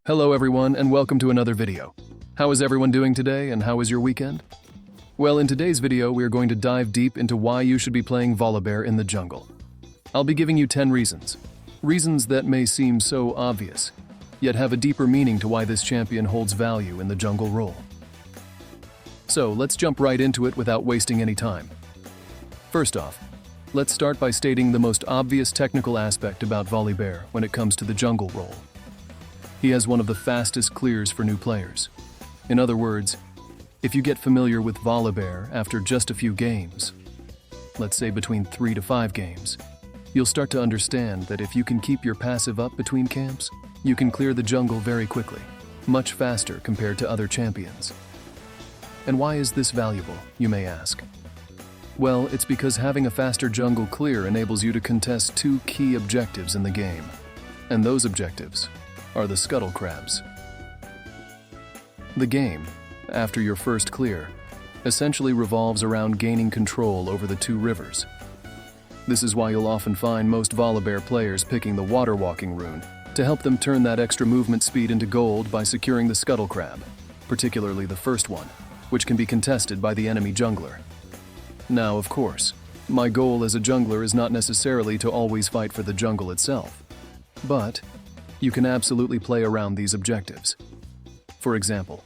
Hello everyone and welcome to another video. How is everyone doing today and how was your weekend? Well, in today's video we are going to dive deep into why you should be playing Volibear in the jungle. I'll be giving you 10 reasons. Reasons that may seem so obvious, yet have a deeper meaning to why this champion holds value in the jungle role. So let's jump right into it without wasting any time. First off, let's start by stating the most obvious technical aspect about Volibear when it comes to the jungle role. He has one of the fastest clears for new players. In other words, if you get familiar with Volibear after just a few games, let's say between 3 to 5 games, you'll start to understand that if you can keep your passive up between camps, you can clear the jungle very quickly, much faster compared to other champions. And why is this valuable, you may ask? Well, it's because having a faster jungle clear enables you to contest two key objectives in the game. And those objectives are the scuttle crabs. The game, after your first clear, essentially revolves around gaining control over the two rivers. This is why you'll often find most Volibear players picking the water walking rune to help them turn that extra movement speed into gold by securing the scuttle crab, particularly the first one, which can be contested by the enemy jungler. Now, of course, my goal as a jungler is not necessarily to always fight for the jungle itself, but you can absolutely play around these objectives. For example,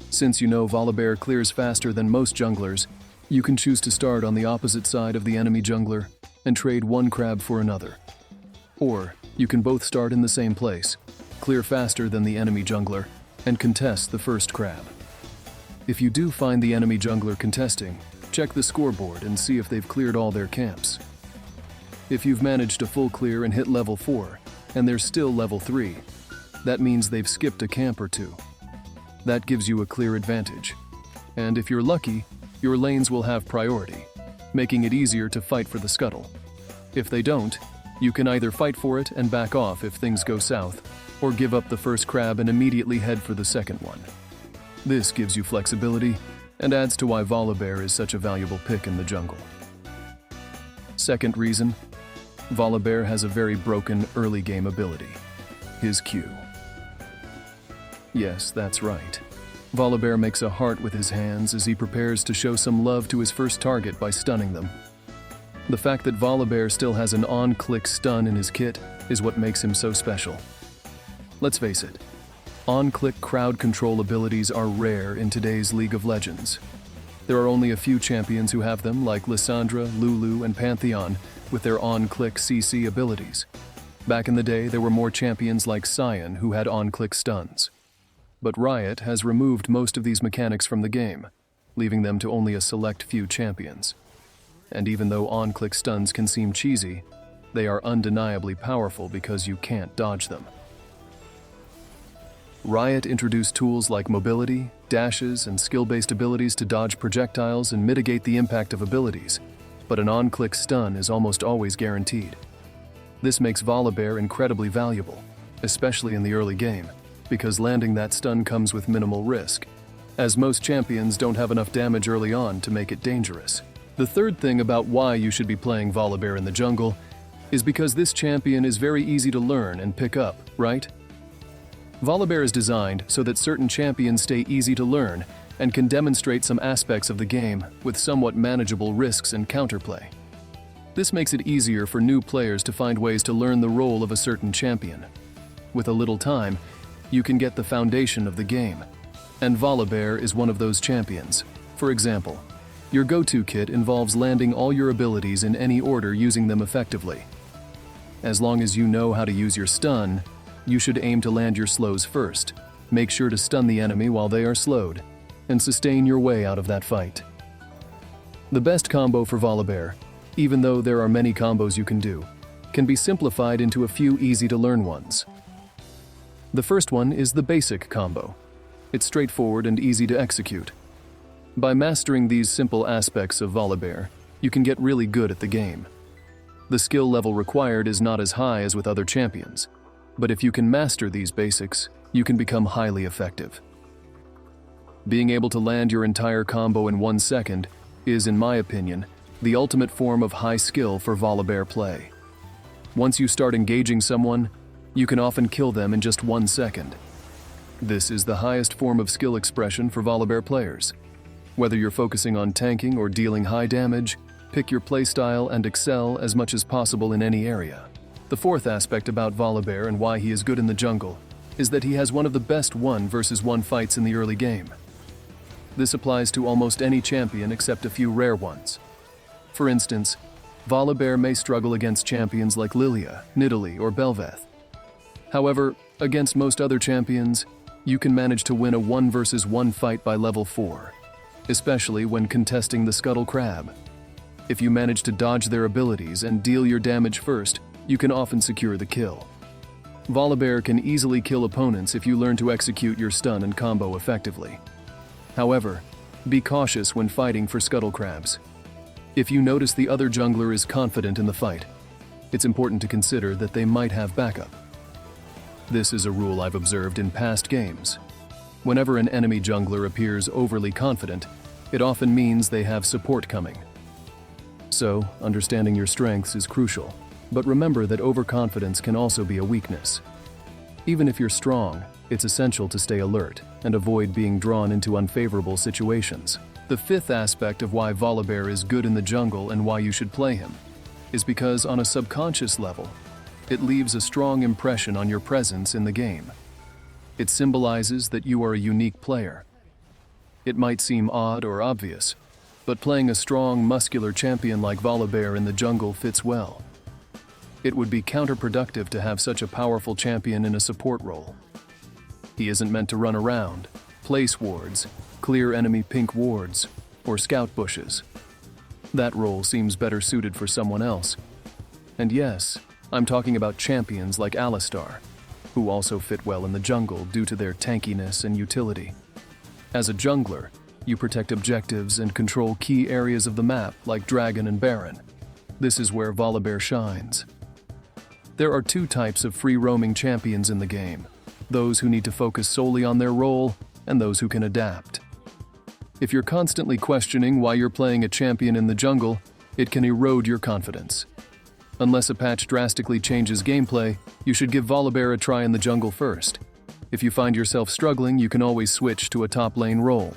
since you know Volibear clears faster than most junglers, you can choose to start on the opposite side of the enemy jungler and trade one crab for another. Or you can both start in the same place, clear faster than the enemy jungler, and contest the first crab. If you do find the enemy jungler contesting, check the scoreboard and see if they've cleared all their camps. If you've managed a full clear and hit level 4, and they're still level 3, that means they've skipped a camp or two. That gives you a clear advantage. And if you're lucky, your lanes will have priority, making it easier to fight for the scuttle. If they don't, you can either fight for it and back off if things go south, or give up the first crab and immediately head for the second one. This gives you flexibility and adds to why Volibear is such a valuable pick in the jungle. Second reason, Volibear has a very broken early game ability, his Q. Yes, that's right. Volibear makes a heart with his hands as he prepares to show some love to his first target by stunning them. The fact that Volibear still has an on-click stun in his kit is what makes him so special. Let's face it, on-click crowd control abilities are rare in today's League of Legends. There are only a few champions who have them, like Lissandra, Lulu, and Pantheon, with their on-click CC abilities. Back in the day, there were more champions like Sion who had on-click stuns. But Riot has removed most of these mechanics from the game, leaving them to only a select few champions. And even though on-click stuns can seem cheesy, they are undeniably powerful because you can't dodge them. Riot introduced tools like mobility, dashes, and skill-based abilities to dodge projectiles and mitigate the impact of abilities, but an on-click stun is almost always guaranteed. This makes Volibear incredibly valuable, especially in the early game, because landing that stun comes with minimal risk, as most champions don't have enough damage early on to make it dangerous. The third thing about why you should be playing Volibear in the jungle is because this champion is very easy to learn and pick up, right? Volibear is designed so that certain champions stay easy to learn and can demonstrate some aspects of the game with somewhat manageable risks and counterplay. This makes it easier for new players to find ways to learn the role of a certain champion. With a little time, you can get the foundation of the game, and Volibear is one of those champions. For example, your go-to kit involves landing all your abilities in any order using them effectively. As long as you know how to use your stun, you should aim to land your slows first. Make sure to stun the enemy while they are slowed, and sustain your way out of that fight. The best combo for Volibear, even though there are many combos you can do, can be simplified into a few easy-to-learn ones. The first one is the basic combo. It's straightforward and easy to execute. By mastering these simple aspects of Volibear, you can get really good at the game. The skill level required is not as high as with other champions, but if you can master these basics, you can become highly effective. Being able to land your entire combo in 1 second is, in my opinion, the ultimate form of high skill for Volibear play. Once you start engaging someone, you can often kill them in just 1 second. This is the highest form of skill expression for Volibear players. Whether you're focusing on tanking or dealing high damage, pick your playstyle and excel as much as possible in any area. The fourth aspect about Volibear and why he is good in the jungle is that he has one of the best 1-versus-1 fights in the early game. This applies to almost any champion except a few rare ones. For instance, Volibear may struggle against champions like Lilia, Nidalee, or Bel'Veth. However, against most other champions, you can manage to win a 1-versus-1 fight by level 4, especially when contesting the Scuttle Crab. If you manage to dodge their abilities and deal your damage first, you can often secure the kill. Volibear can easily kill opponents if you learn to execute your stun and combo effectively. However, be cautious when fighting for Scuttle Crabs. If you notice the other jungler is confident in the fight, it's important to consider that they might have backup. This is a rule I've observed in past games. Whenever an enemy jungler appears overly confident, it often means they have support coming. So, understanding your strengths is crucial, but remember that overconfidence can also be a weakness. Even if you're strong, it's essential to stay alert and avoid being drawn into unfavorable situations. The fifth aspect of why Volibear is good in the jungle and why you should play him is because on a subconscious level, it leaves a strong impression on your presence in the game. It symbolizes that you are a unique player. It might seem odd or obvious, but playing a strong, muscular champion like Volibear in the jungle fits well. It would be counterproductive to have such a powerful champion in a support role. He isn't meant to run around, place wards, clear enemy pink wards, or scout bushes. That role seems better suited for someone else. And yes, I'm talking about champions like Alistar, who also fit well in the jungle due to their tankiness and utility. As a jungler, you protect objectives and control key areas of the map like Dragon and Baron. This is where Volibear shines. There are two types of free-roaming champions in the game: those who need to focus solely on their role and those who can adapt. If you're constantly questioning why you're playing a champion in the jungle, it can erode your confidence. Unless a patch drastically changes gameplay, you should give Volibear a try in the jungle first. If you find yourself struggling, you can always switch to a top lane role.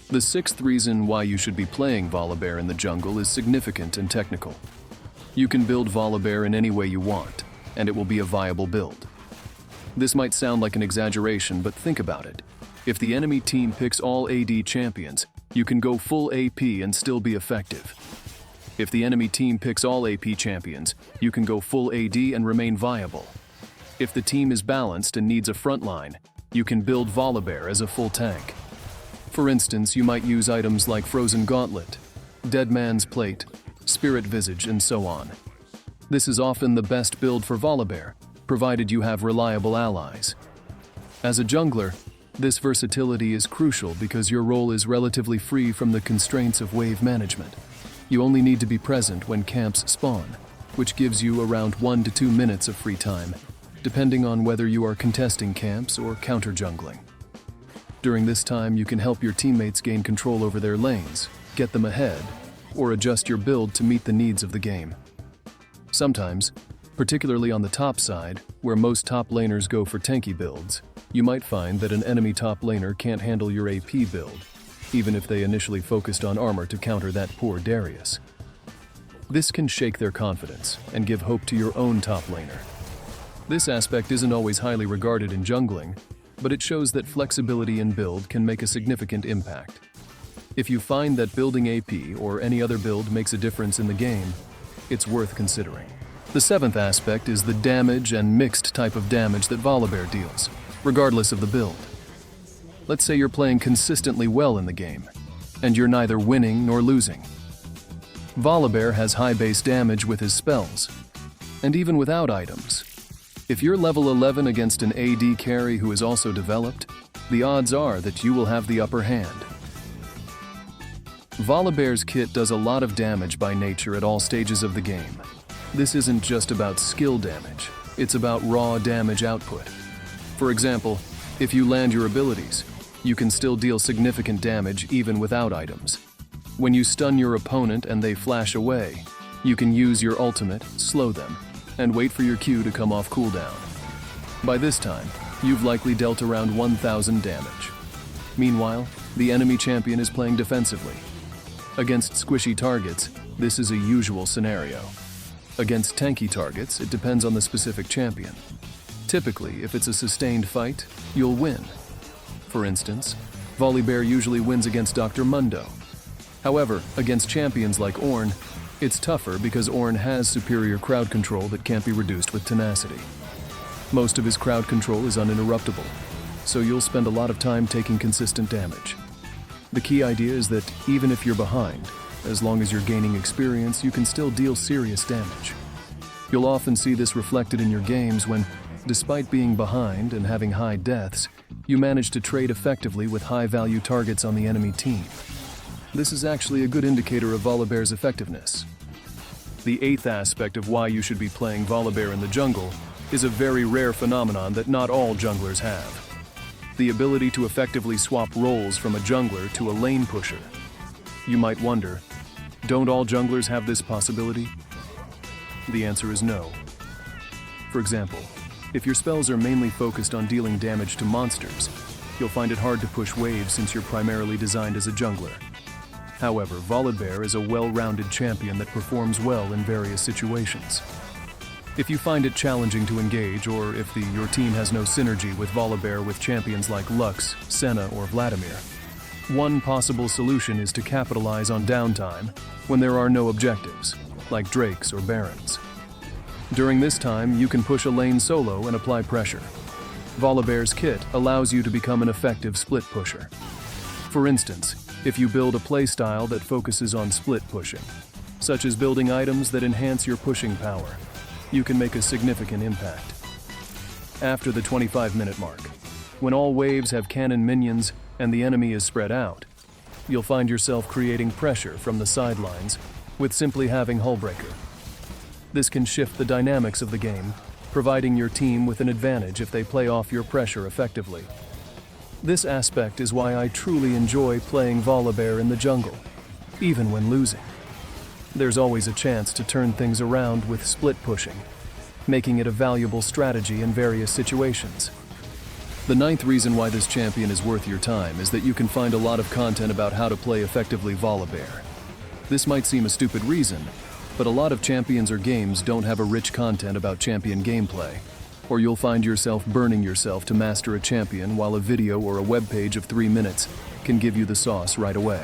The sixth reason why you should be playing Volibear in the jungle is significant and technical. You can build Volibear in any way you want, and it will be a viable build. This might sound like an exaggeration, but think about it. If the enemy team picks all AD champions, you can go full AP and still be effective. If the enemy team picks all AP champions, you can go full AD and remain viable. If the team is balanced and needs a frontline, you can build Volibear as a full tank. For instance, you might use items like Frozen Gauntlet, Dead Man's Plate, Spirit Visage, and so on. This is often the best build for Volibear, provided you have reliable allies. As a jungler, this versatility is crucial because your role is relatively free from the constraints of wave management. You only need to be present when camps spawn, which gives you around 1 to 2 minutes of free time, depending on whether you are contesting camps or counter-jungling. During this time, you can help your teammates gain control over their lanes, get them ahead, or adjust your build to meet the needs of the game. Sometimes, particularly on the top side, where most top laners go for tanky builds, you might find that an enemy top laner can't handle your AP build, even if they initially focused on armor to counter that poor Darius. This can shake their confidence and give hope to your own top laner. This aspect isn't always highly regarded in jungling, but it shows that flexibility in build can make a significant impact. If you find that building AP or any other build makes a difference in the game, it's worth considering. The seventh aspect is the damage and mixed type of damage that Volibear deals, regardless of the build. Let's say you're playing consistently well in the game, and you're neither winning nor losing. Volibear has high base damage with his spells, and even without items. If you're level 11 against an AD carry who is also developed, the odds are that you will have the upper hand. Volibear's kit does a lot of damage by nature at all stages of the game. This isn't just about skill damage, it's about raw damage output. For example, if you land your abilities, you can still deal significant damage even without items. When you stun your opponent and they flash away, you can use your ultimate, slow them, and wait for your Q to come off cooldown. By this time, you've likely dealt around 1,000 damage. Meanwhile, the enemy champion is playing defensively. Against squishy targets, this is a usual scenario. Against tanky targets, it depends on the specific champion. Typically, if it's a sustained fight, you'll win. For instance, Volibear usually wins against Dr. Mundo. However, against champions like Ornn, it's tougher because Ornn has superior crowd control that can't be reduced with tenacity. Most of his crowd control is uninterruptible, so you'll spend a lot of time taking consistent damage. The key idea is that even if you're behind, as long as you're gaining experience, you can still deal serious damage. You'll often see this reflected in your games when, despite being behind and having high deaths, you manage to trade effectively with high-value targets on the enemy team. This is actually a good indicator of Volibear's effectiveness. The eighth aspect of why you should be playing Volibear in the jungle is a very rare phenomenon that not all junglers have. The ability to effectively swap roles from a jungler to a lane pusher. You might wonder, don't all junglers have this possibility? The answer is no. For example, if your spells are mainly focused on dealing damage to monsters, you'll find it hard to push waves since you're primarily designed as a jungler. However, Volibear is a well-rounded champion that performs well in various situations. If you find it challenging to engage, or if your team has no synergy with Volibear with champions like Lux, Senna, or Vladimir, one possible solution is to capitalize on downtime when there are no objectives, like Drakes or Barons. During this time, you can push a lane solo and apply pressure. Volibear's kit allows you to become an effective split pusher. For instance, if you build a playstyle that focuses on split pushing, such as building items that enhance your pushing power, you can make a significant impact. After the 25-minute mark, when all waves have cannon minions and the enemy is spread out, you'll find yourself creating pressure from the sidelines with simply having Hullbreaker. This can shift the dynamics of the game, providing your team with an advantage if they play off your pressure effectively. This aspect is why I truly enjoy playing Volibear in the jungle, even when losing. There's always a chance to turn things around with split pushing, making it a valuable strategy in various situations. The ninth reason why this champion is worth your time is that you can find a lot of content about how to play effectively Volibear. This might seem a stupid reason, but a lot of champions or games don't have a rich content about champion gameplay, or you'll find yourself burning yourself to master a champion while a video or a web page of 3 minutes can give you the sauce right away.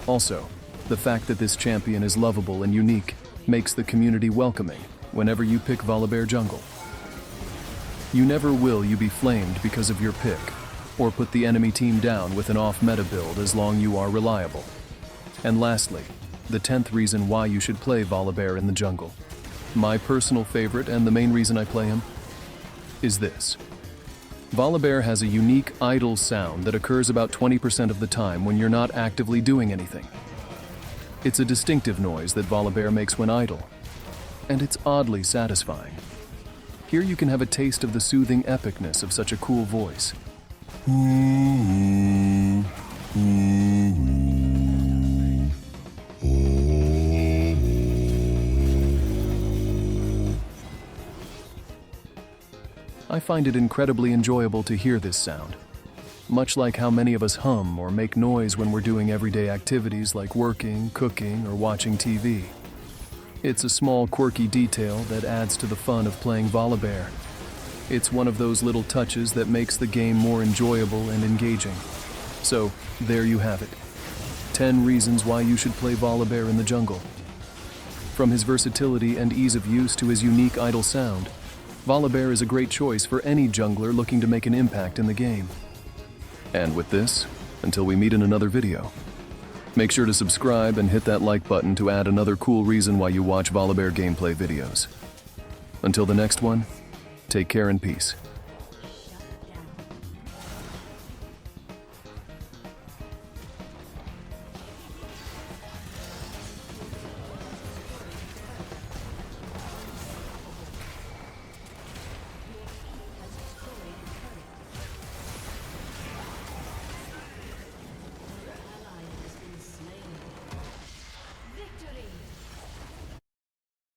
Also, the fact that this champion is lovable and unique makes the community welcoming whenever you pick Volibear jungle. You never will you be flamed because of your pick, or put the enemy team down with an off-meta build as long you are reliable. And lastly, the 10th reason why you should play Volibear in the jungle. My personal favorite and the main reason I play him is this. Volibear has a unique idle sound that occurs about 20% of the time when you're not actively doing anything. It's a distinctive noise that Volibear makes when idle, and it's oddly satisfying. Here you can have a taste of the soothing epicness of such a cool voice. I find it incredibly enjoyable to hear this sound, much like how many of us hum or make noise when we're doing everyday activities like working, cooking, or watching TV. It's a small, quirky detail that adds to the fun of playing Volibear. It's one of those little touches that makes the game more enjoyable and engaging. So, there you have it. 10 reasons why you should play Volibear in the jungle. From his versatility and ease of use to his unique idle sound, Volibear is a great choice for any jungler looking to make an impact in the game. And with this, until we meet in another video, make sure to subscribe and hit that like button to add another cool reason why you watch Volibear gameplay videos. Until the next one, take care and peace.